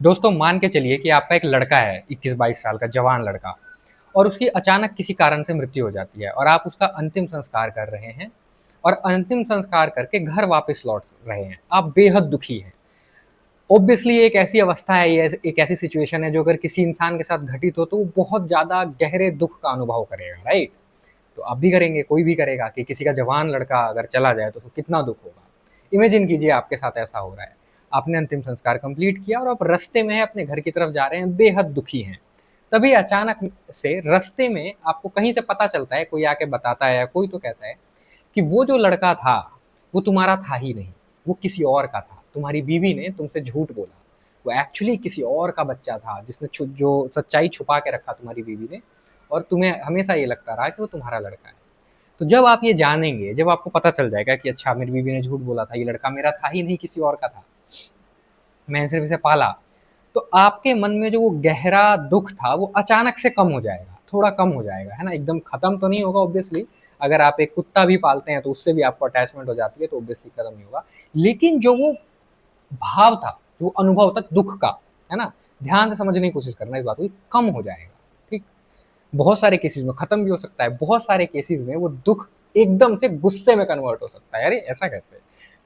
दोस्तों मान के चलिए कि आपका एक लड़का है 21-22 साल का जवान लड़का और उसकी अचानक किसी कारण से मृत्यु हो जाती है और आप उसका अंतिम संस्कार कर रहे हैं और अंतिम संस्कार करके घर वापस लौट रहे हैं। आप बेहद दुखी हैं। ऑब्वियसली एक ऐसी अवस्था है, ये एक ऐसी सिचुएशन है जो अगर किसी इंसान के साथ घटित हो तो वो बहुत ज़्यादा गहरे दुख का अनुभव करेगा, राइट? तो आप भी करेंगे, कोई भी करेगा कि किसी का जवान लड़का अगर चला जाए तो उसको कितना दुख होगा। इमेजिन कीजिए आपके साथ ऐसा हो रहा है। आपने अंतिम संस्कार कंप्लीट किया और आप रास्ते में अपने घर की तरफ जा रहे हैं, बेहद दुखी हैं। तभी अचानक से रास्ते में आपको कहीं से पता चलता है, कोई आके बताता है या कोई तो कहता है कि वो जो लड़का था वो तुम्हारा था ही नहीं, वो किसी और का था। तुम्हारी बीवी ने तुमसे झूठ बोला, वो एक्चुअली किसी और का बच्चा था जिसने जो सच्चाई छुपा के रखा तुम्हारी बीवी ने, और तुम्हें हमेशा ये लगता रहा कि वो तुम्हारा लड़का है। तो जब आप ये जानेंगे, जब आपको पता चल जाएगा कि अच्छा मेरी बीवी ने झूठ बोला था, ये लड़का मेरा था ही नहीं, किसी और का था, मैंने सिर्फ इसे पाला, तो आपके मन में जो वो गहरा दुख था वो अचानक से कम हो जाएगा, थोड़ा कम हो जाएगा, है ना? एकदम खत्म तो नहीं होगा ऑब्वियसली। अगर आप एक कुत्ता भी पालते हैं तो उससे भी आपको अटैचमेंट हो जाती है, तो ऑब्वियसली खत्म नहीं होगा। लेकिन जो वो भाव था, जो अनुभव था दुख का, है ना? ध्यान से समझने की कोशिश करना इस बात को, कम हो जाएगा। ठीक? बहुत सारे केसेस में खत्म भी हो सकता है, बहुत सारे केसेस में वो दुख एकदम से गुस्से में कन्वर्ट हो सकता है। अरे ऐसा कैसे,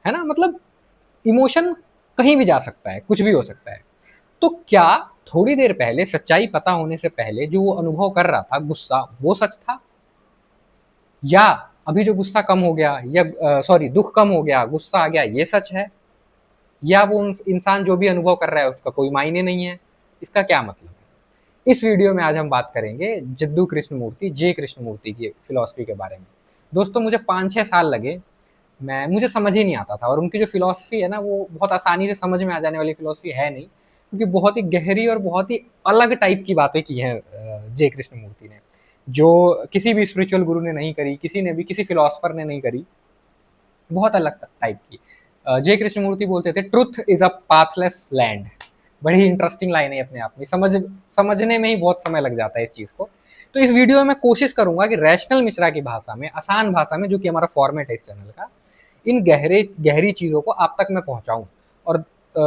है ना? मतलब इमोशन कहीं भी जा सकता है, कुछ भी हो सकता है। तो क्या थोड़ी देर पहले, सच्चाई पता होने से पहले, जो वो अनुभव कर रहा था गुस्सा, वो सच था? या अभी जो गुस्सा कम हो गया, या सॉरी दुख कम हो गया, गुस्सा आ गया, ये सच है? या वो इंसान जो भी अनुभव कर रहा है उसका कोई मायने नहीं है? इसका क्या मतलब है? इस वीडियो में आज हम बात करेंगे जद्दू कृष्णमूर्ति, जे कृष्णमूर्ति की फिलॉसफी के बारे में। दोस्तों मुझे 5-6 साल लगे, मुझे समझ ही नहीं आता था, और उनकी जो फिलॉसफी है ना वो बहुत आसानी से समझ में आ जाने वाली फिलॉसफी है नहीं, क्योंकि बहुत ही गहरी और बहुत ही अलग टाइप की बातें की हैं जे कृष्णमूर्ति ने, जो किसी भी स्पिरिचुअल गुरु ने नहीं करी, किसी ने भी, किसी फिलोसफर ने नहीं करी। बहुत अलग टाइप की। जे कृष्णमूर्ति बोलते थे truth is a pathless land. बड़ी इंटरेस्टिंग लाइन है अपने आप में, समझने में ही बहुत समय लग जाता है इस चीज को। तो इस वीडियो में मैं कोशिश करूंगा कि रैशनल मिश्रा की भाषा में, आसान भाषा में, जो कि हमारा फॉर्मेट है इस चैनल का, इन गहरी चीजों को आप तक मैं पहुंचाऊं। और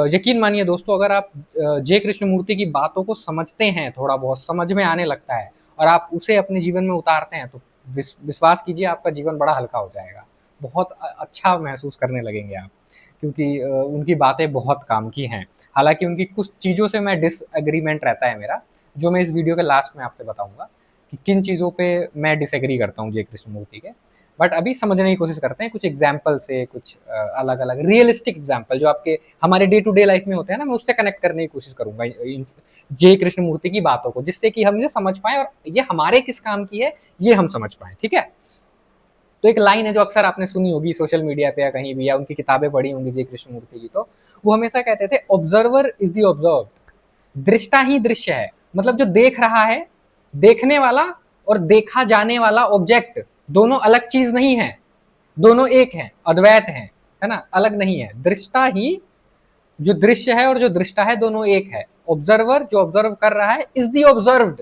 यकीन मानिए दोस्तों, अगर आप जे कृष्णमूर्ति की बातों को समझते हैं, थोड़ा बहुत समझ में आने लगता है और आप उसे अपने जीवन में उतारते हैं, तो विश्वास कीजिए आपका जीवन बड़ा हल्का हो जाएगा। बहुत अच्छा महसूस करने लगेंगे आप, क्योंकि उनकी बातें बहुत काम की हैं। हालांकि उनकी कुछ चीज़ों से मैं डिसएग्रीमेंट रहता है मेरा, जो मैं इस वीडियो के लास्ट में आपसे बताऊंगा कि किन चीज़ों पे मैं डिसएग्री करता हूँ जे कृष्णमूर्ति के। बट अभी समझने की कोशिश करते हैं कुछ एग्जाम्पल से, कुछ अलग अलग रियलिस्टिक एग्जाम्पल जो आपके हमारे डे टू डे लाइफ में होते हैं ना, मैं उससे कनेक्ट करने की कोशिश करूंगा जे कृष्णमूर्ति की बातों को, जिससे कि हम इसे समझ पाए और ये हमारे किस काम की है ये हम समझ पाए। ठीक है? तो एक लाइन है जो अक्सर आपने सुनी होगी सोशल मीडिया पे या कहीं भी, या उनकी किताबें पढ़ी होंगी जे कृष्णमूर्ति की, तो वो हमेशा कहते थे ऑब्जर्वर इज द ऑब्जर्व। दृष्टा ही दृश्य है। मतलब जो देख रहा है, देखने वाला और देखा जाने वाला ऑब्जेक्ट दोनों अलग चीज नहीं है, दोनों एक है, अद्वैत है ना? अलग नहीं है। दृष्टा ही, जो दृश्य है और जो दृष्टा है, दोनों एक है। ऑब्जर्वर जो ऑब्जर्व कर रहा है इज दी ऑब्जर्व्ड,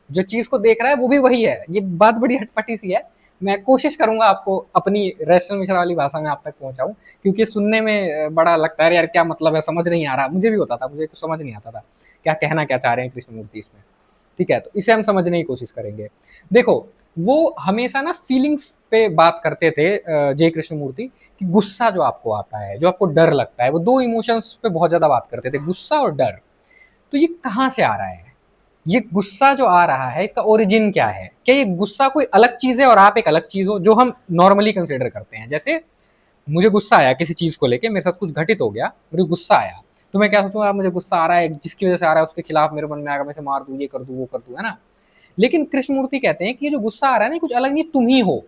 जो चीज को देख रहा है वो भी वही है। ये बात बड़ी हटपटी सी है, मैं कोशिश करूंगा आपको अपनी रैशनल मिश्रा वाली भाषा में आप तक पहुंचाऊं, क्योंकि सुनने में बड़ा लगता है यार क्या मतलब है, समझ नहीं आ रहा। मुझे भी होता था, मुझे तो समझ नहीं आता था क्या कहना क्या चाह रहे हैं कृष्णमूर्ति इसमें। ठीक है? तो इसे हम समझने की कोशिश करेंगे। देखो, वो हमेशा ना फीलिंग्स पे बात करते थे जे कृष्णमूर्ति, कि गुस्सा जो आपको आता है, जो आपको डर लगता है, वो दो इमोशंस पे बहुत ज्यादा बात करते थे, गुस्सा और डर। तो ये कहाँ से आ रहा है? ये गुस्सा जो आ रहा है, इसका ओरिजिन क्या है? क्या ये गुस्सा कोई अलग चीज है और आप एक अलग चीज हो, जो हम नॉर्मली कंसिडर करते हैं? जैसे मुझे गुस्सा आया किसी चीज को लेके, मेरे साथ कुछ घटित हो गया, मुझे गुस्सा आया, तो मैं क्या सोचूंगा, मुझे गुस्सा आ रहा है, जिसकी वजह से आ रहा है उसके खिलाफ मेरे मन में आएगा, मैं इसे मार दूं, ये कर दूं, वो कर दूं, है ना? लेकिन कृष्णमूर्ति कहते हैं कि ये जो गुस्सा आ रहा है ना, कुछ अलग नहीं, तुम ही हो।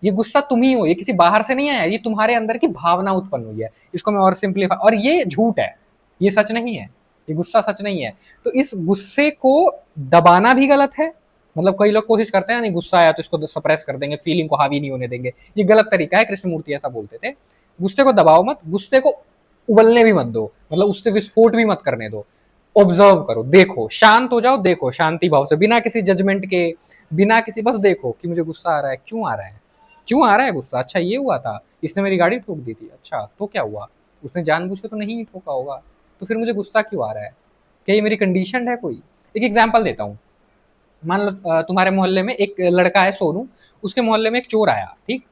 ये गुस्सा तुम ही हो, ये किसी बाहर से नहीं आया, ये तुम्हारे अंदर की भावना उत्पन्न हुई है। इसको मैं और सिंप्लीफाई, और ये झूठ है, ये सच नहीं है, ये गुस्सा सच नहीं है। तो इस गुस्से को दबाना भी गलत है। मतलब कई लोग कोशिश करते हैं नहीं, गुस्सा आया तो इसको सप्रेस कर देंगे, फीलिंग को हावी नहीं होने देंगे, ये गलत तरीका है। कृष्णमूर्ति ऐसा बोलते थे, गुस्से को दबाओ मत, गुस्से को उबलने भी मत दो, मतलब उससे विस्फोट भी मत करने दो। ऑब्जर्व करो, देखो, शांत हो जाओ, देखो शांति भाव से, बिना किसी जजमेंट के, बिना किसी, बस देखो कि मुझे गुस्सा आ रहा है, क्यों आ रहा है, क्यों आ रहा है गुस्सा? अच्छा ये हुआ था, इसने मेरी गाड़ी ठोक दी थी, अच्छा तो क्या हुआ? उसने जानबूझ के तो नहीं ठोका होगा, तो फिर मुझे गुस्सा क्यों आ रहा है? क्या ये मेरी कंडीशन है कोई? एक एग्जाम्पल देता हूँ। मान लो तुम्हारे मोहल्ले में एक लड़का है सोनू, उसके मोहल्ले में एक चोर आया, ठीक।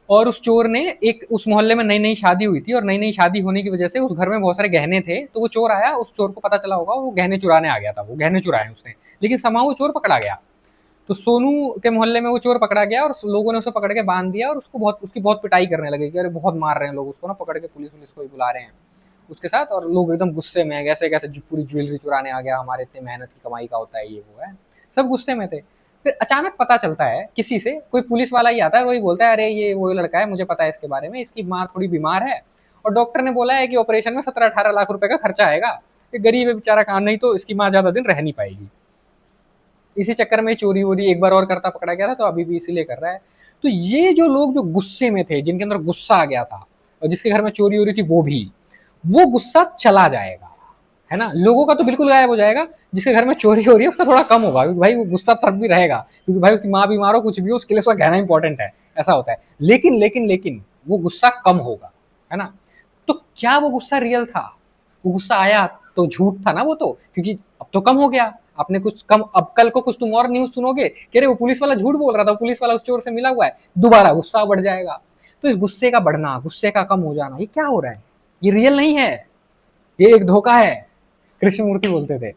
और उस चोर ने एक, उस मोहल्ले में नई नई शादी हुई थी और नई नई शादी होने की वजह से उस घर में बहुत सारे गहने थे, तो वो चोर आया, उस चोर को पता चला होगा, वो गहने चुराने आ गया था, वो गहने चुराए उसने, लेकिन समां वो चोर पकड़ा गया। तो सोनू के मोहल्ले में वो चोर पकड़ा गया और लोगों ने उसे पकड़ के बांध दिया और उसकी बहुत पिटाई करने लगे कि अरे बहुत मार रहे हैं लोग उसको ना, पकड़ के पुलिस को भी बुला रहे हैं उसके साथ, और लोग एकदम गुस्से में, कैसे कैसे पूरी ज्वेलरी चुराने आ गया, हमारे इतने मेहनत की कमाई का होता है, ये वो है, सब गुस्से में थे। फिर अचानक पता चलता है किसी से, कोई पुलिस वाला ही आता है, वही बोलता है अरे ये वो लड़का है, मुझे पता है इसके बारे में, इसकी माँ थोड़ी बीमार है और डॉक्टर ने बोला है कि ऑपरेशन में 17-18 लाख रुपए का खर्चा आएगा, ये गरीब है बेचारा, काम नहीं तो इसकी माँ ज्यादा दिन रह नहीं पाएगी। इसी चक्कर में चोरी वोरी एक बार और करता पकड़ा गया था, तो अभी भी इसीलिए कर रहा है। तो ये जो लोग जो गुस्से में थे, जिनके अंदर गुस्सा आ गया था, और जिसके घर में चोरी हो रही थी, वो गुस्सा चला जाएगा, है ना। लोगों का तो बिल्कुल गायब हो जाएगा, जिसके घर में चोरी हो रही है उसका थोड़ा कम होगा, क्योंकि भाई वो गुस्सा तब भी रहेगा, क्योंकि भाई उसकी माँ बीमार हो, कुछ भी हो, उसके लिए उसका गहना इंपॉर्टेंट है, ऐसा होता है। लेकिन लेकिन लेकिन वो गुस्सा कम होगा, है ना। तो क्या वो गुस्सा रियल था? वो गुस्सा आया तो झूठ था ना वो तो, क्योंकि अब तो कम हो गया, आपने कुछ कम, अब कल को कुछ तुम और न्यूज सुनोगे कि अरे वो पुलिस वाला झूठ बोल रहा था, पुलिस वाला उस चोर से मिला हुआ है, दोबारा गुस्सा बढ़ जाएगा। तो इस गुस्से का बढ़ना, गुस्से का कम हो जाना, ये क्या हो रहा है? ये रियल नहीं है, ये एक धोखा है, कृष्णमूर्ति बोलते थे।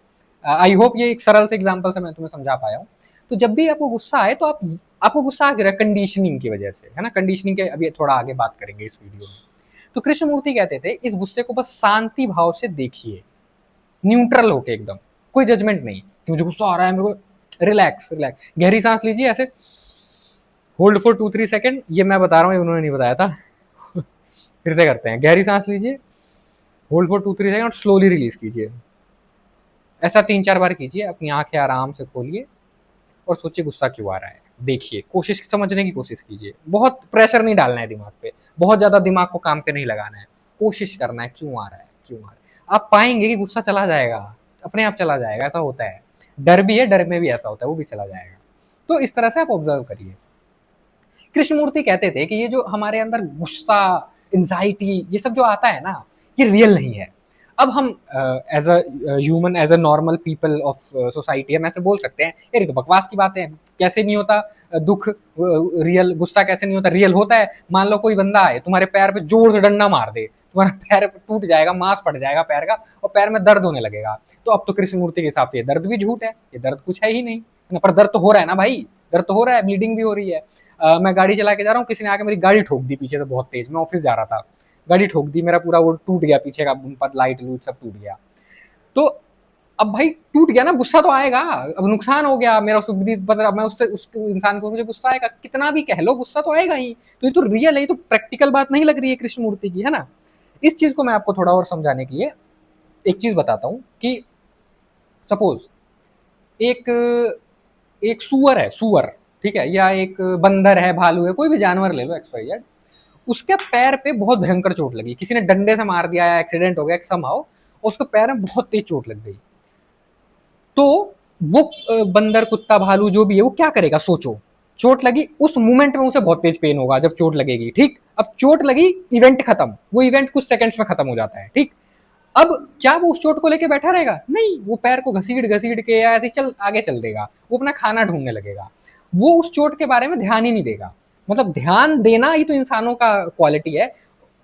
आई होप ये एक सरल से एग्जाम्पल से मैं तुम्हें समझा पाया हूँ। तो जब भी आपको गुस्सा आए तो आपको गुस्सा आ रहा है कंडीशनिंग की वजह से, है ना। कंडीशनिंग के अभी थोड़ा आगे बात करेंगे इस वीडियो में। तो कृष्णमूर्ति कहते थे इस गुस्से को बस शांति भाव से देखिए, न्यूट्रल होके एकदम, कोई जजमेंट नहीं कि मुझे गुस्सा आ रहा है, मेरे को रिलैक्स रिलैक्स, गहरी सांस लीजिए, ऐसे होल्ड फॉर 2-3 सेकेंड, ये मैं बता रहा हूँ, उन्होंने नहीं बताया था। फिर से करते हैं, गहरी सांस लीजिए, होल्ड फॉर 2-3 सेकेंड और स्लोली रिलीज कीजिए। ऐसा 3-4 बार कीजिए, अपनी आंखें आराम से खोलिए और सोचिए गुस्सा क्यों आ रहा है, देखिए, कोशिश समझने की कोशिश कीजिए, बहुत प्रेशर नहीं डालना है दिमाग पे, बहुत ज्यादा दिमाग को काम पे नहीं लगाना है, कोशिश करना है क्यों आ रहा है, क्यों आ रहा है। आप पाएंगे कि गुस्सा चला जाएगा, अपने आप चला जाएगा, ऐसा होता है। डर भी है, डर में भी ऐसा होता है, वो भी चला जाएगा। तो इस तरह से आप ऑब्जर्व करिए। कृष्णमूर्ति कहते थे कि ये जो हमारे अंदर गुस्सा, एंजाइटी, ये सब जो आता है ना, ये रियल नहीं है। अब हम as a human, as a normal people of society, हम ऐसे बोल सकते हैं यार ये तो बकवास की बात है, कैसे नहीं होता दुख रियल, गुस्सा कैसे नहीं होता, रियल होता है। मान लो कोई बंदा है तुम्हारे पैर पे जोर से डंडा मार दे, तुम्हारा पैर टूट जाएगा, मांस फट जाएगा पैर का और पैर में दर्द होने लगेगा। तो अब तो कृष्णमूर्ति के हिसाब से ये दर्द भी झूठ है, ये दर्द कुछ है ही नहीं, है ना। पर दर्द तो हो रहा है ना भाई, दर्द तो हो रहा है, ब्लीडिंग भी हो रही है। मैं गाड़ी चला के जा रहा हूँ, किसी ने आके मेरी गाड़ी ठोक दी पीछे से बहुत तेज, मैं ऑफिस जा रहा था, गाड़ी ठोक दी, मेरा पूरा वो टूट गया, पीछे का लाइट लूट सब टूट गया। तो अब भाई टूट गया ना, गुस्सा तो आएगा, अब नुकसान हो गया मेरा, उसको मैं उससे उस इंसान को, मुझे गुस्सा आएगा, कितना भी कह लो गुस्सा तो आएगा ही। तो ये तो रियल है, ये तो प्रैक्टिकल बात नहीं लग रही है कृष्णमूर्ति की, है ना। इस चीज को मैं आपको थोड़ा और समझाने के लिए एक चीज बताता हूँ कि सपोज एक एक सुअर है, सुअर, ठीक है, या एक बंदर है, भालू है, कोई भी जानवर ले लो, XYZ, उसके पैर पे बहुत भयंकर चोट लगी, किसी ने डंडे से मार दिया, एक्सीडेंट हो गया समहाउ, और उसके पैर में बहुत तेज चोट लग गई। तो वो बंदर, कुत्ता, भालू जो भी है, वो क्या करेगा, सोचो, चोट लगी, उस मोमेंट में उसे बहुत तेज पेन होगा जब चोट लगेगी, ठीक। अब चोट लगी, इवेंट खत्म, वो इवेंट कुछ सेकंड्स में खत्म हो जाता है, ठीक। अब क्या वो उस चोट को लेके बैठा रहेगा? नहीं, वो पैर को घसीट घसीट के या ऐसे चल आगे चल देगा, वो अपना खाना ढूंढने लगेगा, वो उस चोट के बारे में ध्यान ही नहीं देगा। मतलब ध्यान देना ही तो इंसानों का क्वालिटी है,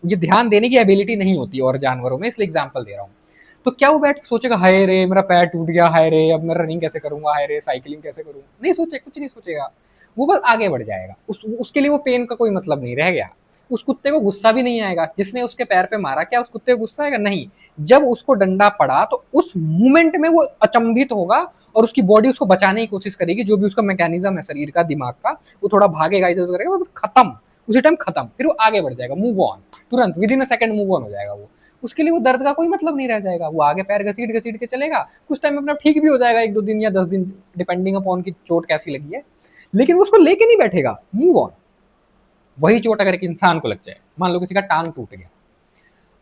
ये ध्यान देने की एबिलिटी नहीं होती और जानवरों में, इसलिए एग्जाम्पल दे रहा हूँ। तो क्या वो बैठ के सोचेगा हाय रे मेरा पैर टूट गया, हाय रे अब मैं रनिंग कैसे करूंगा, हाय रे साइकिलिंग कैसे करूंगा? नहीं सोचे, कुछ नहीं सोचेगा, वो बस आगे बढ़ जाएगा, उसके लिए वो पेन का कोई मतलब नहीं रह गया। उस कुत्ते को गुस्सा भी नहीं आएगा, जिसने उसके पैर पे मारा, क्या उस कुत्ते को गुस्सा आएगा? नहीं। जब उसको डंडा पड़ा तो उस मोमेंट में वो अचंभित होगा और उसकी बॉडी उसको बचाने की कोशिश करेगी, जो भी उसका मैकेनिज्म है शरीर का, दिमाग का, वो थोड़ा भागेगा, इधर करेगा, वो खत्म, उसी टाइम खत्म, फिर वो आगे बढ़ जाएगा, मूव ऑन, तुरंत with in a second move on हो जाएगा वो। उसके लिए वो दर्द का कोई मतलब नहीं रह जाएगा, वो आगे पैर घसीट घसीट के चलेगा, कुछ टाइम में अपना ठीक भी हो जाएगा, 1-2 दिन या 10 दिन, डिपेंडिंग अपॉन की चोट कैसी लगी है, लेकिन वो उसको लेके नहीं बैठेगा, मूव ऑन। वही चोट अगर एक इंसान को लग जाए, मान लो किसी का टांग टूट गया,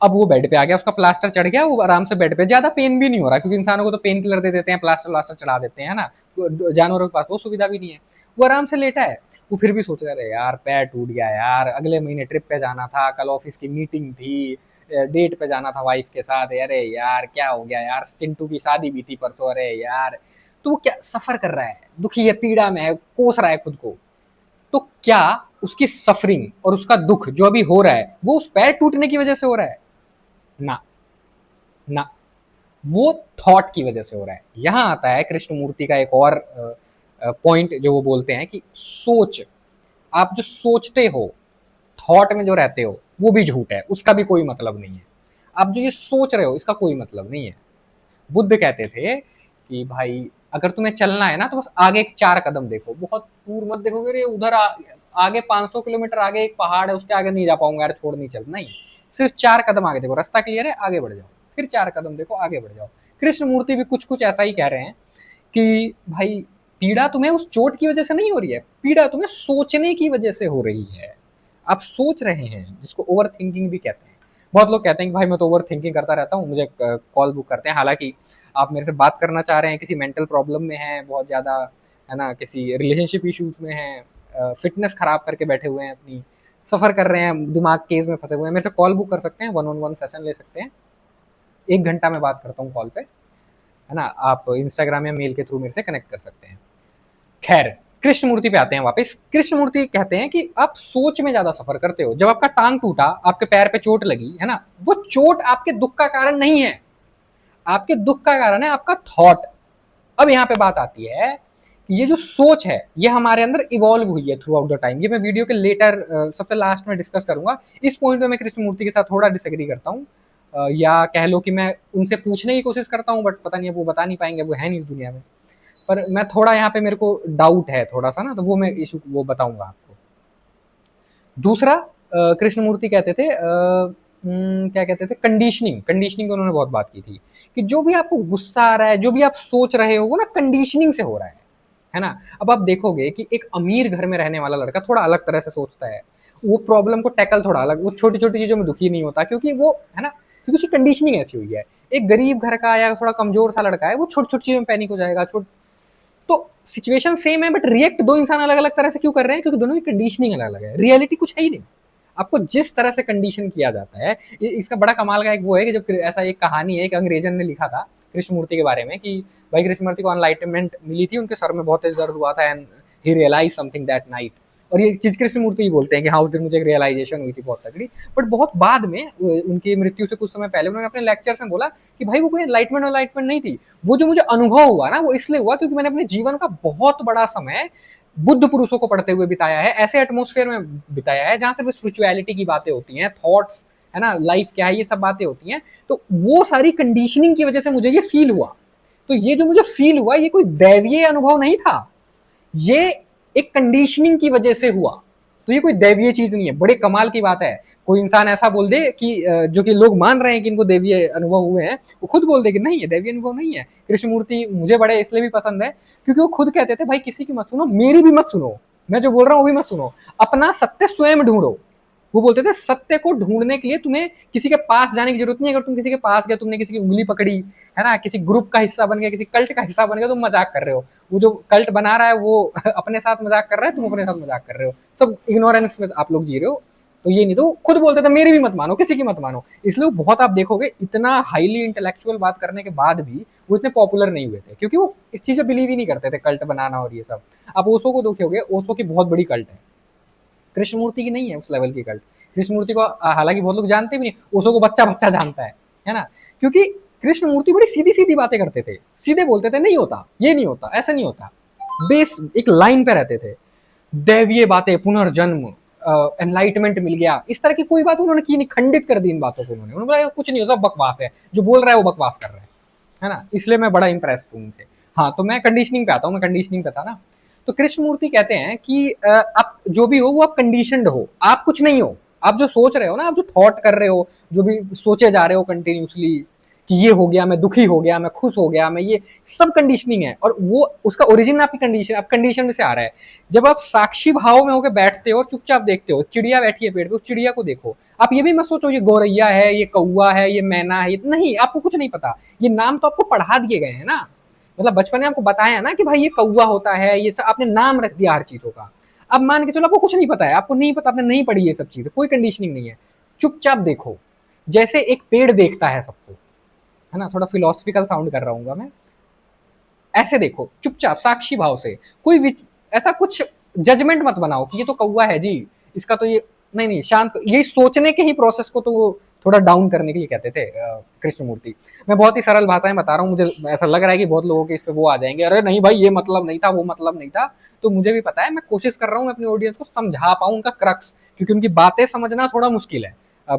अब वो बेड पे आ गया, उसका प्लास्टर चढ़ गया, वो आराम से बेड पे, ज्यादा पेन भी नहीं हो रहा, क्योंकि इंसानों को तो पेन किलर दे देते हैं, प्लास्टर व्लास्टर चढ़ा देते हैं ना, जानवरों के पास वो सुविधा भी नहीं है, वो आराम से लेटा है। वो फिर भी सोच रहा है यार पैर टूट गया यार, अगले महीने ट्रिप पे जाना था, कल ऑफिस की मीटिंग थी, डेट पे जाना था वाइफ के साथ, अरे यार क्या हो गया यार, चिंटू की शादी भी थी परसों, अरे यार। तो वो क्या सफर कर रहा है, दुखी है, पीड़ा में है, कोस रहा है खुद को। तो क्या उसकी सफरिंग और उसका दुख जो अभी हो रहा है वो उस पैर टूटने की वजह से हो रहा है? ना, ना, वो थॉट की वजह से हो रहा है। यहां आता है कृष्णमूर्ति का एक और पॉइंट जो वो बोलते हैं कि सोच, आप जो सोचते हो, थॉट में जो रहते हो, वो भी झूठ है, उसका भी कोई मतलब नहीं है। आप जो ये सोच रहे हो इसका कोई मतलब नहीं है। बुद्ध कहते थे कि भाई अगर तुम्हें चलना है ना तो बस आगे एक 4 कदम देखो, बहुत दूर मत देखोगे, रे उधर आगे 500 किलोमीटर आगे एक पहाड़ है, उसके आगे नहीं जा पाऊंगा यार, छोड़ नहीं चल, नहीं, सिर्फ 4 कदम आगे देखो, रास्ता क्लियर है, आगे बढ़ जाओ, फिर 4 कदम देखो, आगे बढ़ जाओ। कृष्ण मूर्ति भी कुछ कुछ ऐसा ही कह रहे हैं कि भाई पीड़ा तुम्हें उस चोट की वजह से नहीं हो रही है, पीड़ा तुम्हें सोचने की वजह से हो रही है। आप सोच रहे हैं, जिसको ओवर थिंकिंग भी कहते हैं। बहुत लोग कहते हैं कि भाई मैं तो ओवर थिंकिंग करता रहता हूँ, मुझे कॉल बुक करते हैं, हालांकि आप मेरे से बात करना चाह रहे हैं, किसी मेंटल प्रॉब्लम में है बहुत ज़्यादा, है ना, किसी रिलेशनशिप इश्यूज में है, फिटनेस खराब करके बैठे हुए हैं अपनी, सफ़र कर रहे हैं, दिमाग केस में फंसे हुए हैं, मेरे से कॉल बुक कर सकते हैं, 1-on-1 सेशन ले सकते हैं, 1 घंटा में बात करता हूँ कॉल पे, है ना। आप इंस्टाग्राम या मेल के थ्रू मेरे से कनेक्ट कर सकते हैं। खैर, कृष्णमूर्ति पे आते हैं वापस। कृष्णमूर्ति कहते हैं कि आप सोच में ज्यादा सफर करते हो। जब आपका टांग टूटा, आपके पैर पे चोट लगी, है ना, वो चोट आपके दुख का कारण नहीं है, आपके दुख का कारण है आपका थॉट। अब यहाँ पे बात आती है कि ये जो सोच है ये हमारे अंदर इवॉल्व हुई है थ्रू आउट द टाइम। ये मैं वीडियो के लेटर सबसे लास्ट में डिस्कस करूंगा। इस पॉइंट पे मैं कृष्णमूर्ति के साथ थोड़ा डिसएग्री करता हूँ, या कह लो कि मैं उनसे पूछने की कोशिश करता हूँ, बट पता नहीं वो बता नहीं पाएंगे, वो है नहीं इस दुनिया में। पर मैं थोड़ा यहाँ पे मेरे को डाउट है थोड़ा सा ना, तो वो मैं इशू वो बताऊंगा आपको। दूसरा, कृष्णमूर्ति कहते थे क्या कहते थे, कंडीशनिंग, कंडीशनिंग उन्होंने बहुत बात की थी कि जो भी आपको गुस्सा आ रहा है, जो भी आप सोच रहे हो, वो ना कंडीशनिंग से हो रहा है ना। अब आप देखोगे कि एक अमीर घर में रहने वाला लड़का थोड़ा अलग तरह से सोचता है, वो प्रॉब्लम को टैकल थोड़ा अलग, वो छोटी छोटी चीजों में दुखी नहीं होता, क्योंकि वो, है ना, क्योंकि उसकी कंडीशनिंग ऐसी हुई है। एक गरीब घर का या थोड़ा कमजोर सा लड़का है, वो छोटी छोटी चीजों में पैनिक हो जाएगा। तो सिचुएशन सेम है, बट रिएक्ट दो इंसान अलग अलग तरह से क्यों कर रहे हैं? क्योंकि दोनों की कंडीशनिंग अलग अलग है, रियलिटी कुछ है ही नहीं। आपको जिस तरह से कंडीशन किया जाता है, इसका बड़ा कमाल का एक वो है कि जब ऐसा एक कहानी है, एक अंग्रेजन ने लिखा था कृष्णमूर्ति के बारे में कि भाई कृष्णमूर्ति को अनलाइटमेंट मिली थी, उनके सर में बहुत तेज दर्द हुआ था, and he realize something that night. और ये चीज कृष्णमूर्ति ही बोलते हैं कि हाँ उस दिन मुझे एक रियलाइजेशन हुई थी बहुत तगड़ी। बट बहुत बाद में, उनकी मृत्यु से कुछ समय पहले, उन्होंने अपने लेक्चर्स में बोला कि भाई वो कोई एनलाइटमेंट नहीं थी, वो जो मुझे अनुभव हुआ ना, वो इसलिए हुआ क्योंकि मैंने अपने जीवन का बहुत बड़ा समय बुद्ध पुरुषों को पढ़ते हुए बिताया है, ऐसे एटमोस्फेयर में बिताया है जहां से स्पिरिचुअलिटी की बातें होती हैं, थॉट्स, है ना, लाइफ क्या है, ये सब बातें होती हैं। तो वो सारी कंडीशनिंग की वजह से मुझे ये फील हुआ। तो ये जो मुझे फील हुआ, ये कोई दैवीय अनुभव नहीं था, ये एक कंडीशनिंग की वजह से हुआ। तो ये कोई दैवीय चीज नहीं है। बड़े कमाल की बात है, कोई इंसान ऐसा बोल दे कि जो कि लोग मान रहे हैं कि इनको दैवीय अनुभव हुए हैं, वो खुद बोल दे कि नहीं, ये दैवीय अनुभव नहीं है। कृष्णमूर्ति मुझे बड़े इसलिए भी पसंद है क्योंकि वो खुद कहते थे भाई किसी की मत सुनो, मेरी भी मत सुनो, मैं जो बोल रहा हूँ वो भी मत सुनो, अपना सत्य स्वयं ढूंढो। वो बोलते थे सत्य को ढूंढने के लिए तुम्हें किसी के पास जाने की जरूरत नहीं। अगर तुम किसी के पास गए, तुमने किसी की उंगली पकड़ी, है ना, किसी ग्रुप का हिस्सा बन गया, किसी कल्ट का हिस्सा बन गया, तुम मजाक कर रहे हो। वो जो कल्ट बना रहा है वो अपने साथ मजाक कर रहा है, तुम अपने साथ मजाक कर रहे हो, सब इग्नोरेंस में आप लोग जी रहे हो। तो ये नहीं, तो खुद बोलते थे मेरी भी मत मानो, किसी की मत मानो। इसलिए बहुत आप देखोगे इतना हाईली इंटेलेक्चुअल बात करने के बाद भी वो इतने पॉपुलर नहीं हुए थे, क्योंकि वो इस चीज में बिलीव ही नहीं करते थे, कल्ट बनाना और ये सब। आप ओशो को देखोगे, ओशो की बहुत बड़ी कल्ट है, कृष्णमूर्ति की नहीं है उस लेवल की कल्ट। कृष्णमूर्ति को हालांकि बहुत लोग जानते भी नहीं, ओशो को बच्चा बच्चा जानता है ना, क्योंकि कृष्णमूर्ति बड़ी सीधी सीधी बातें करते थे, सीधे बोलते थे नहीं होता, ये नहीं होता, ऐसा नहीं होता, बेस एक लाइन पे रहते थे। दैवीय बातें, पुनर्जन्म, एनलाइटमेंट मिल गया, इस तरह की कोई बात उन्होंने की नहीं, खंडित कर दी इन बातों को उन्होंने बोला कुछ नहीं हो, सब बकवास है, जो बोल रहा है वो बकवास कर रहा है ना। इसलिए मैं बड़ा इंप्रेस हूँ उनसे। हाँ, तो मैं कंडीशनिंग पे आता हूँ, मैं कंडीशनिंग पे था ना। तो कृष्णमूर्ति कहते हैं कि आप जो भी हो वो आप कंडीशनड हो, आप कुछ नहीं हो। आप जो सोच रहे हो ना, आप जो थॉट कर रहे हो, जो भी सोचे जा रहे हो कंटिन्यूसली कि ये हो गया, मैं दुखी हो गया, मैं खुश हो गया, मैं ये सब कंडीशनिंग है। और वो उसका ओरिजिन आपकी कंडीशन, आप कंडीशन से आ रहा है। जब आप साक्षी भाव में होकर बैठते हो और चुपचाप देखते हो, चिड़िया बैठी है पेड़ पे, उस चिड़िया को देखो, आप ये भी मत सोचो ये गौरैया है, ये कौआ है, ये मैना है, नहीं, आपको कुछ नहीं पता। ये नाम तो आपको पढ़ा दिए गए हैं ना, मतलब बचपन में आपको बताया ना कि भाई ये कौआ होता है, ये सब आपने नाम रख दिया हर चीजों का। अब मान के चलो आपको कुछ नहीं पता है, आपको नहीं पता, आपने नहीं पढ़ी ये सब चीजें, कोई कंडीशनिंग नहीं है, चुपचाप देखो, जैसे एक पेड़ देखता है सबको, है ना, थोड़ा फिलोसफिकल साउंड कर रहा हूँ मैं, ऐसे देखो चुपचाप साक्षी भाव से, कोई ऐसा कुछ जजमेंट मत बनाओ कि ये तो कौवा है जी, इसका तो ये नहीं नहीं, शांत, ये सोचने के ही प्रोसेस को तो वो थोड़ा डाउन करने के लिए कहते थे कृष्णमूर्ति। मैं बहुत ही सरल भाषाएं बता रहा हूँ, मुझे ऐसा लग रहा है कि बहुत लोगों के इस पे वो आ जाएंगे, अरे नहीं भाई ये मतलब नहीं था, वो मतलब नहीं था, तो मुझे भी पता है, मैं कोशिश कर रहा हूँ अपनी ऑडियंस को समझा पाऊँ उनका क्रक्स, क्योंकि उनकी बातें समझना थोड़ा मुश्किल है।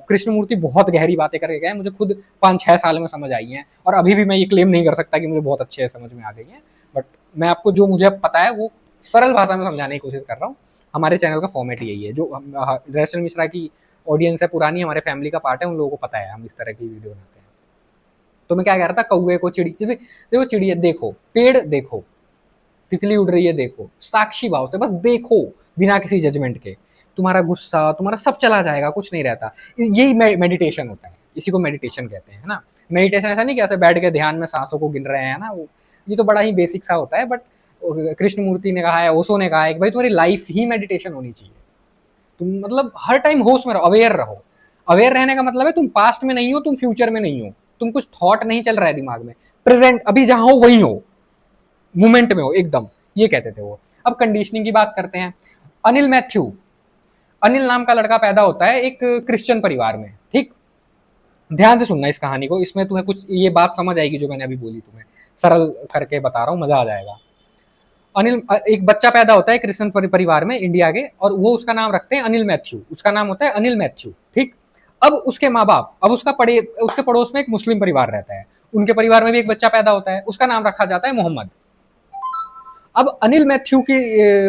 कृष्णमूर्ति बहुत गहरी बातें करके गए, मुझे खुद 5-6 साल में समझ आई हैं, और अभी भी मैं ये क्लेम नहीं कर सकता कि मुझे बहुत अच्छे समझ में आ गई हैं, बट मैं आपको जो मुझे पता है वो सरल भाषा में समझाने की कोशिश कर रहा हूँ। हमारे चैनल का फॉर्मेट यही है, जो रैचल मिश्रा की ऑडियंस है पुरानी, हमारे फैमिली का पार्ट है, उन लोगों को पता है हम इस तरह की वीडियो बनाते हैं। तो मैं क्या कह रहा था, कौए को चिड़ी, देखो चिड़िया देखो, पेड़ देखो, तितली उड़ रही है देखो, साक्षी भाव से बस देखो, बिना किसी जजमेंट के, तुम्हारा गुस्सा तुम्हारा सब चला जाएगा, कुछ नहीं रहता। यही मेडिटेशन होता है, इसी को मेडिटेशन कहते हैं, ना। मेडिटेशन ऐसा नहीं कि ऐसे बैठ के ध्यान में सांसों को गिन रहे हैं ना, वो ये तो बड़ा ही बेसिक सा होता है, बट कृष्णमूर्ति ने कहा है, ओशो ने कहा है कि भाई तुम्हारी लाइफ ही मेडिटेशन होनी चाहिए, तुम मतलब हर टाइम होश में रहो, अवेयर रहो। अवेयर रहने का मतलब है तुम पास्ट में नहीं हो, तुम फ्यूचर में नहीं हो, तुम कुछ थॉट नहीं चल रहा है दिमाग में, प्रेजेंट अभी जहां हो वही हो, मूवमेंट में हो एकदम, ये कहते थे वो। अब कंडीशनिंग की बात करते हैं। अनिल मैथ्यू, अनिल नाम का लड़का पैदा होता है एक क्रिश्चियन परिवार में, ठीक। ध्यान से सुनना इस कहानी को, इसमें तुम्हें कुछ ये बात समझ आएगी जो मैंने अभी बोली, तुम्हें सरल करके बता रहा हूँ, मजा आ जाएगा। अनिल, एक बच्चा पैदा होता है क्रिश्चियन परिवार में इंडिया के, और वो उसका नाम रखते हैं अनिल मैथ्यू, उसका नाम होता है अनिल मैथ्यू, ठीक। अब उसके माँ बाप, अब उसके पड़ोस में एक मुस्लिम परिवार रहता है, उनके परिवार में भी एक बच्चा पैदा होता है, उसका नाम रखा जाता है मोहम्मद। अब अनिल मैथ्यू की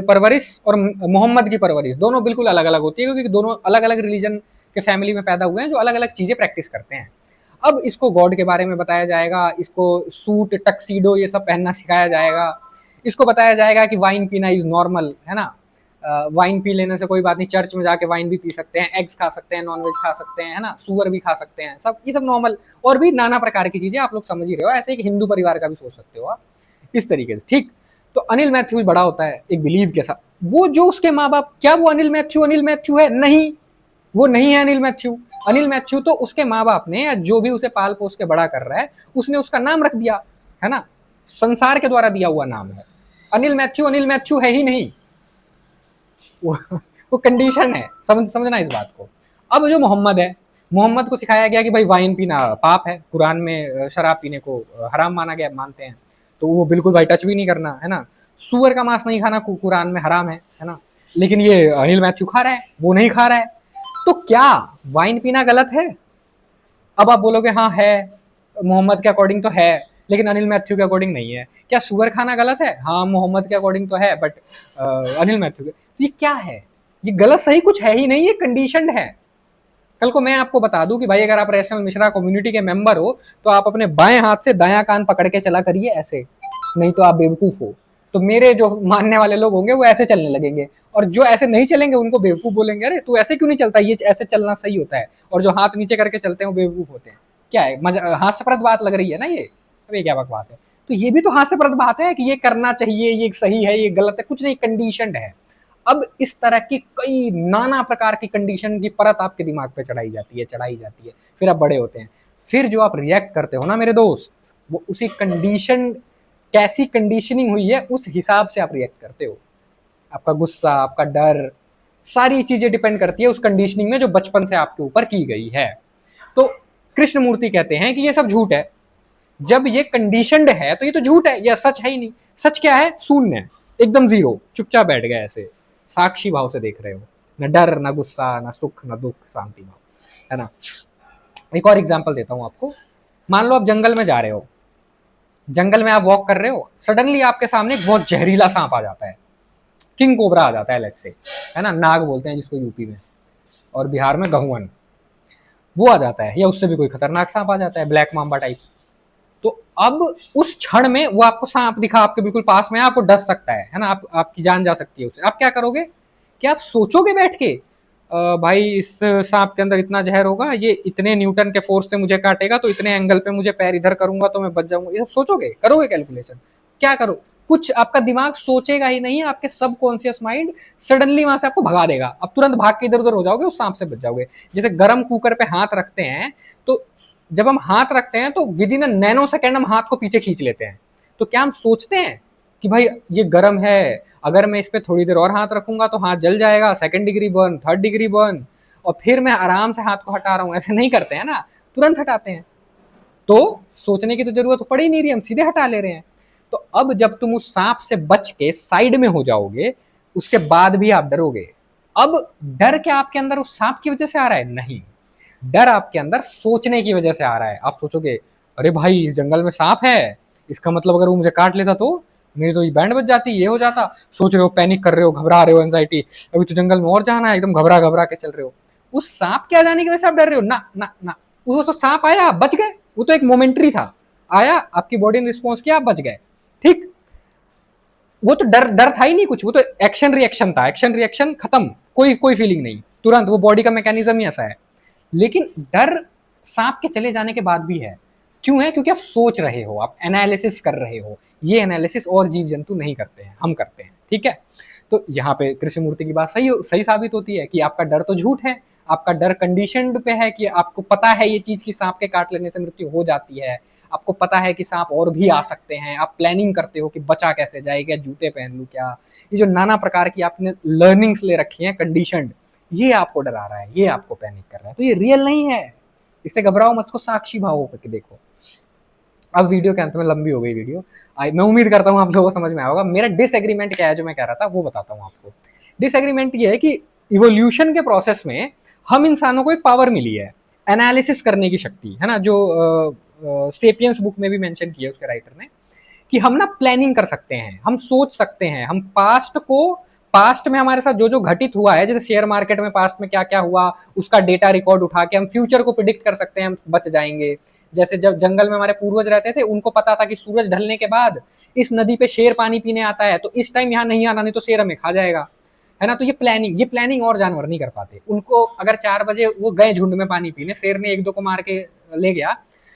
परवरिश और मोहम्मद की परवरिश दोनों बिल्कुल अलग अलग होती है, क्योंकि दोनों अलग अलग रिलीजन के फैमिली में पैदा हुए हैं, जो अलग अलग चीजें प्रैक्टिस करते हैं। अब इसको गॉड के बारे में बताया जाएगा, इसको सूट टक्सीडो ये सब पहनना सिखाया जाएगा, इसको बताया जाएगा कि वाइन पीना इज नॉर्मल, है ना, वाइन पी लेने से कोई बात नहीं, चर्च में जाके वाइन भी पी सकते हैं, एग्स खा सकते हैं, नॉनवेज खा सकते हैं, है ना, सुअर भी खा सकते हैं, सब ये सब नॉर्मल, और भी नाना प्रकार की चीजें आप लोग समझ ही रहे हो, ऐसे एक हिंदू परिवार का भी सोच सकते हो आप इस तरीके से, ठीक। तो अनिल मैथ्यू बड़ा होता है एक बिलीव के साथ, वो जो उसके माँ बाप, क्या वो अनिल मैथ्यू है? नहीं, वो नहीं है अनिल मैथ्यू। अनिल मैथ्यू तो उसके माँ बाप ने, या जो भी उसे पाल पोस के बड़ा कर रहा है, उसने उसका नाम रख दिया, है ना, संसार के द्वारा दिया हुआ नाम है। अनिल मैथ्यू है ही नहीं, वो कंडीशन है, समझना इस बात को। अब जो मोहम्मद है, मोहम्मद को सिखाया गया कि भाई वाइन पीना पाप है, कुरान में शराब पीने को हराम माना गया, मानते हैं, तो वो बिल्कुल भाई टच भी नहीं करना, है ना। सुअर का मांस नहीं खाना कुरान में हराम है ना। लेकिन ये अनिल मैथ्यू खा रहा है, वो नहीं खा रहा है, तो क्या वाइन पीना गलत है? अब आप बोलोगे हाँ है, मोहम्मद के अकॉर्डिंग तो है, लेकिन अनिल मैथ्यू के अकॉर्डिंग नहीं है। क्या सुअर खाना गलत है? हाँ, मोहम्मद के अकॉर्डिंग तो है, बट अनिल मैथ्यू के, तो ये क्या है? ये गलत सही कुछ है ही नहीं, ये कंडीशनड है। कल को मैं आपको बता दूं कि भाई अगर आप रैशनल मिश्रा कम्युनिटी के मेंबर हो, तो आप अपने बाएं हाथ से दायां कान पकड़ के चला करिए ऐसे, नहीं तो आप बेवकूफ हो। तो मेरे जो मानने वाले लोग होंगे वो ऐसे चलने लगेंगे, और जो ऐसे नहीं चलेंगे उनको बेवकूफ बोलेंगे, अरे तू ऐसे क्यों नहीं चलता, ये ऐसे चलना सही होता है। और जो हाथ नीचे करके चलते हैं वो बेवकूफ होते हैं। क्या है, मजा हास्यप्रद बात लग रही है ना ये? अबे क्या बकवास है। तो ये भी तो हास्यप्रद बात है कि ये करना चाहिए, ये सही है, ये गलत है, कुछ नहीं, कंडीशनड है। अब इस तरह की कई नाना प्रकार की कंडीशन की परत आपके दिमाग पे चढ़ाई जाती है, फिर आप बड़े होते हैं। फिर जो आप रिएक्ट करते हो ना मेरे दोस्त, वो उसी कंडीशन, कैसी कंडीशनिंग हुई है उस हिसाब से आप रिएक्ट करते हो। आपका गुस्सा, आपका डर, सारी चीजें डिपेंड करती है उस कंडीशनिंग में जो बचपन से आपके ऊपर की गई है। तो कृष्णमूर्ति कहते हैं कि ये सब झूठ है। जब ये कंडीशनड है तो ये तो झूठ है, यह सच है ही नहीं। सच क्या है? शून्य, एकदम जीरो, चुपचाप बैठ गए ऐसे, साक्षी भाव से देख रहे हो, न डर, न गुस्सा, न सुख, न दुख, शांति भाव, है ना। एक और एग्जांपल देता हूं आपको। मान लो आप जंगल में जा रहे हो, जंगल में आप वॉक कर रहे हो, सडनली आपके सामने एक बहुत जहरीला सांप आ जाता है, किंग कोबरा आ जाता है, लेट्स से, है ना, नाग बोलते हैं जिसको यूपी में, और बिहार में गहुवन, वो आ जाता है, या उससे भी कोई खतरनाक सांप आ जाता है, ब्लैक माम्बा टाइप। तो अब उस क्षण में वो आपको सांप दिखा आपके बिल्कुल पास में, आपको डस सकता है ना, आपकी जान जा सकती है उससे। आप क्या करोगे? क्या आप सोचोगे बैठ के भाई इस सांप के अंदर इतना जहर होगा, ये इतने न्यूटन के फोर्स से मुझे काटेगा, तो इतने एंगल पे मुझे पैर इधर करूंगा तो मैं बच जाऊंगा, ये सब सोचोगे, करोगे कैलकुलेशन? क्या करो, कुछ आपका दिमाग सोचेगा ही नहीं, आपके सबकॉन्शियस माइंड सडनली वहां से आपको भगा देगा, अब तुरंत भाग के इधर उधर हो जाओगे, उस सांप से बच जाओगे। जैसे गर्म कुकर पे हाथ रखते हैं, तो जब हम हाथ रखते हैं तो with in a nano second हम हाथ को पीछे खींच लेते हैं। तो क्या हम सोचते हैं कि भाई ये गर्म है, अगर मैं इस पर थोड़ी देर और हाथ रखूंगा तो हाथ जल जाएगा, 2nd degree burn, 3rd degree burn, और फिर मैं आराम से हाथ को हटा रहा हूं? ऐसे नहीं करते हैं ना, तुरंत हटाते हैं। तो सोचने की तो जरूरत पड़ ही नहीं रही, हम सीधे हटा ले रहे हैं। तो अब जब तुम उस सांप से बच के साइड में हो जाओगे, उसके बाद भी आप डरोगे। अब डर क्या आपके अंदर उस सांप की वजह से आ रहा है? नहीं, डर आपके अंदर सोचने की वजह से आ रहा है। आप सोचोगे अरे भाई इस जंगल में सांप है, इसका मतलब अगर वो मुझे काट लेता तो मेरी तो ये बैंड बच जाती, ये हो जाता। सोच रहे हो, पैनिक कर रहे हो, घबरा रहे हो, एंजाइटी, अभी तो जंगल में और जाना है, एकदम घबरा घबरा के चल रहे हो। उस सांप के आ जाने की वजह से आप डर रहे हो? ना ना ना, वो तो सांप आया, आप बच गए, वो तो एक मोमेंट्री था, आया, आपकी बॉडी ने रिस्पॉन्स किया, आप बच गए, ठीक। वो तो डर डर था ही नहीं कुछ, वो तो एक्शन रिएक्शन था, एक्शन रिएक्शन खत्म, कोई कोई फीलिंग नहीं, तुरंत, वो बॉडी का मैकेनिज्म ही ऐसा है। लेकिन डर सांप के चले जाने के बाद भी है। क्यों है? क्योंकि आप सोच रहे हो, आप एनालिसिस कर रहे हो। ये एनालिसिस और जीव जंतु नहीं करते हैं, हम करते हैं, ठीक है। तो यहाँ पे कृष्णमूर्ति की बात सही सही साबित होती है कि आपका डर तो झूठ है, आपका डर कंडीशनड पे है कि आपको पता है ये चीज कि सांप के काट लेने से मृत्यु हो जाती है, आपको पता है कि सांप और भी आ सकते हैं, आप प्लानिंग करते हो कि बचा कैसे जाए, क्या जूते पहन लूं क्या, ये जो नाना प्रकार की आपने लर्निंग्स ले रखी हैं कंडीशनड, ये आपको डरा रहा है, ये आपको पैनिक कर रहा है। तो ये रियल नहीं है, इससे घबराओ मत, को साक्षी भाव करके देखो। अब वीडियो के अंत में, लंबी हो गई वीडियो, मैं उम्मीद करता हूँ आप लोगों को समझ में आएगा। मेरा डिसएग्रीमेंट क्या है जो मैं कह रहा था वो बताता हूँ आपको। डिसएग्रीमेंट ये है कि इवोल्यूशन के प्रोसेस में हम इंसानों को एक पावर मिली है, एनालिसिस करने की शक्ति, है ना, जो सेपियंस बुक में भी मेंशन किया उसके राइटर ने, कि हम ना प्लानिंग कर सकते हैं, हम सोच सकते हैं, हम पास्ट में हमारे साथ जो जो घटित हुआ है, जैसे शेयर मार्केट में पास्ट में क्या क्या हुआ, उसका डेटा रिकॉर्ड उठा के हम फ्यूचर को प्रिडिक्ट कर सकते हैं, हम बच जाएंगे। जैसे जब जंगल में हमारे पूर्वज रहते थे, उनको पता था कि सूरज ढलने के बाद इस नदी पे शेर पानी पीने आता है, तो इस टाइम यहाँ नहीं आना, नहीं तो शेर हमें खा जाएगा, है ना। तो ये प्लानिंग और जानवर नहीं कर पाते। उनको अगर 4 बजे वो गए झुंड में पानी पीने, शेर ने 1-2 को मार के ले गया,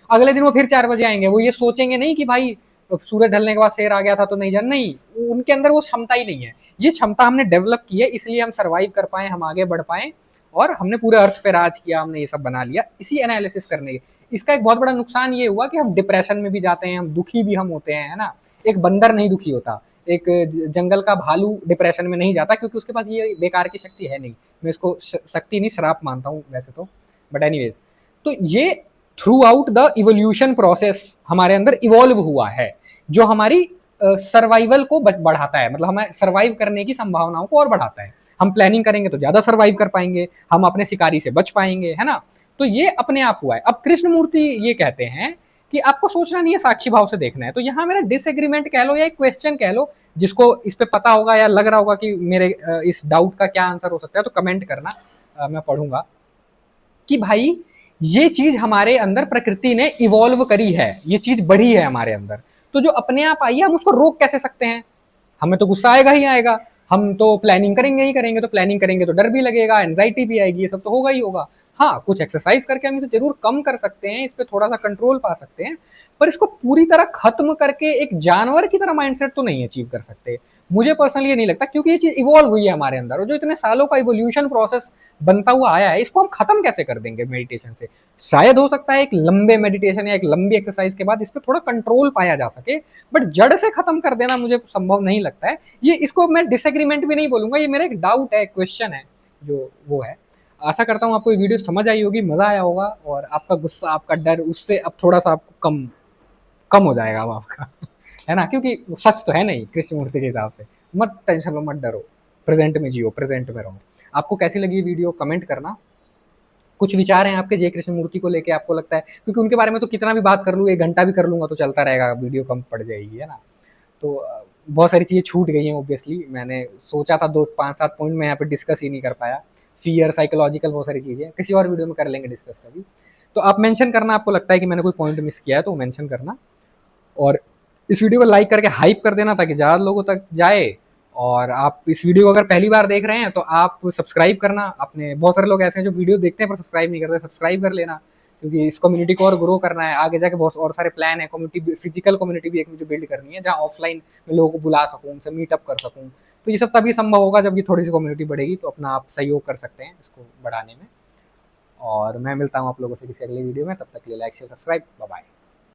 अगले दिन वो फिर 4 बजे आएंगे, वो ये सोचेंगे नहीं कि भाई सूरज ढलने के बाद शेर आ गया था तो नहीं जान, नहीं, उनके अंदर वो क्षमता ही नहीं है। ये क्षमता हमने डेवलप की है, इसलिए हम सर्वाइव कर पाए, हम आगे बढ़ पाए, और हमने पूरे अर्थ पे राज किया, हमने ये सब बना लिया इसी एनालिसिस करने के। इसका एक बहुत बड़ा नुकसान ये हुआ कि हम डिप्रेशन में भी जाते हैं, हम दुखी भी हम होते हैं, है ना। एक बंदर नहीं दुखी होता, एक जंगल का भालू डिप्रेशन में नहीं जाता, क्योंकि उसके पास ये बेकार की शक्ति है नहीं। मैं इसको शक्ति नहीं, श्राप मानता हूँ वैसे तो, बट एनीवेज। तो ये through out the evolution process हमारे अंदर इवॉल्व हुआ है, जो हमारी सर्वाइवल को बढ़ाता है, मतलब हमें सर्वाइव करने की संभावनाओं को और बढ़ाता है। हम प्लानिंग करेंगे तो ज्यादा सर्वाइव कर पाएंगे, हम अपने शिकारी से बच पाएंगे, है ना। तो ये अपने आप हुआ है। अब कृष्णमूर्ति ये कहते हैं कि आपको सोचना नहीं है, साक्षी भाव से देखना है। तो यहाँ मेरा डिसएग्रीमेंट कह लो या एक क्वेश्चन कह लो, जिसको इस पे पता होगा या लग रहा होगा कि मेरे इस डाउट का क्या आंसर हो सकता है, तो कमेंट करना, मैं पढ़ूंगा। कि भाई ये चीज हमारे अंदर प्रकृति ने इवॉल्व करी है, ये चीज बढ़ी है हमारे अंदर, तो जो अपने आप आई है हम उसको रोक कैसे सकते हैं? हमें तो गुस्सा आएगा ही आएगा, हम तो प्लानिंग करेंगे ही करेंगे, तो प्लानिंग करेंगे तो डर भी लगेगा, एंजाइटी भी आएगी, ये सब तो होगा ही होगा। हाँ, कुछ एक्सरसाइज करके हम इसे जरूर कम कर सकते हैं, इस पर थोड़ा सा कंट्रोल पा सकते हैं, पर इसको पूरी तरह खत्म करके एक जानवर की तरह माइंडसेट तो नहीं अचीव कर सकते। मुझे पर्सनली ये नहीं लगता, क्योंकि ये चीज इवॉल्व हुई है हमारे अंदर, और जो इतने सालों का इवोल्यूशन प्रोसेस बनता हुआ आया है, इसको हम खत्म कैसे कर देंगे मेडिटेशन से? शायद हो सकता है एक लंबे मेडिटेशन या एक लंबी एक्सरसाइज के बाद इस पर थोड़ा कंट्रोल पाया जा सके, बट जड़ से खत्म कर देना मुझे संभव नहीं लगता है। ये, इसको मैं डिसएग्रीमेंट भी नहीं बोलूंगा, ये मेरा एक डाउट है, क्वेश्चन है जो वो है। आशा करता हूँ आपको ये वीडियो समझ आई होगी, मजा आया होगा, और आपका गुस्सा, आपका डर उससे अब थोड़ा सा आपको कम कम हो जाएगा अब आपका है ना, क्योंकि सच तो है नहीं कृष्णमूर्ति के हिसाब से। मत टेंशन लो, मत डरो, प्रेजेंट में जियो, प्रेजेंट में रहो। आपको कैसी लगी वीडियो कमेंट करना। कुछ विचार हैं आपके जय कृष्णमूर्ति को लेके, आपको लगता है, क्योंकि उनके बारे में तो कितना भी बात कर लूँ, 1 घंटा भी कर लूंगा तो चलता रहेगा, वीडियो कम पड़ जाएगी, है ना। तो बहुत सारी चीज़ें छूट गई हैं ऑब्वियसली, मैंने सोचा था 2-5-7 पॉइंट मैं यहाँ पे डिस्कस ही नहीं कर पाया, फियर, साइकोलॉजिकल, बहुत सारी चीज़ें किसी और वीडियो में कर लेंगे डिस्कस कभी। तो आप मेंशन करना, आपको लगता है कि मैंने कोई पॉइंट मिस किया है तो मेंशन करना, और इस वीडियो को लाइक करके हाइप कर देना ताकि ज़्यादा लोगों तक जाए। और आप इस वीडियो को अगर पहली बार देख रहे हैं तो आप सब्सक्राइब करना अपने, बहुत सारे लोग ऐसे हैं जो वीडियो देखते हैं पर सब्सक्राइब नहीं करते, सब्सक्राइब कर लेना, क्योंकि इस कम्युनिटी को और ग्रो करना है, आगे जाके बहुत और सारे प्लान है, कम्युनिटी फिजिकल कम्युनिटी भी एक मुझे बिल्ड करनी है, जहाँ ऑफलाइन मैं लोगों को बुला सकूँ, उनसे मीटअप कर सकूँ। तो ये सब तभी संभव होगा जब ये थोड़ी सी कम्युनिटी बढ़ेगी, तो अपना आप सहयोग कर सकते हैं इसको बढ़ाने में। और मैं मिलता हूँ आप लोगों से किसी अगले वीडियो में, तब तक के लिए like share subscribe, bye bye.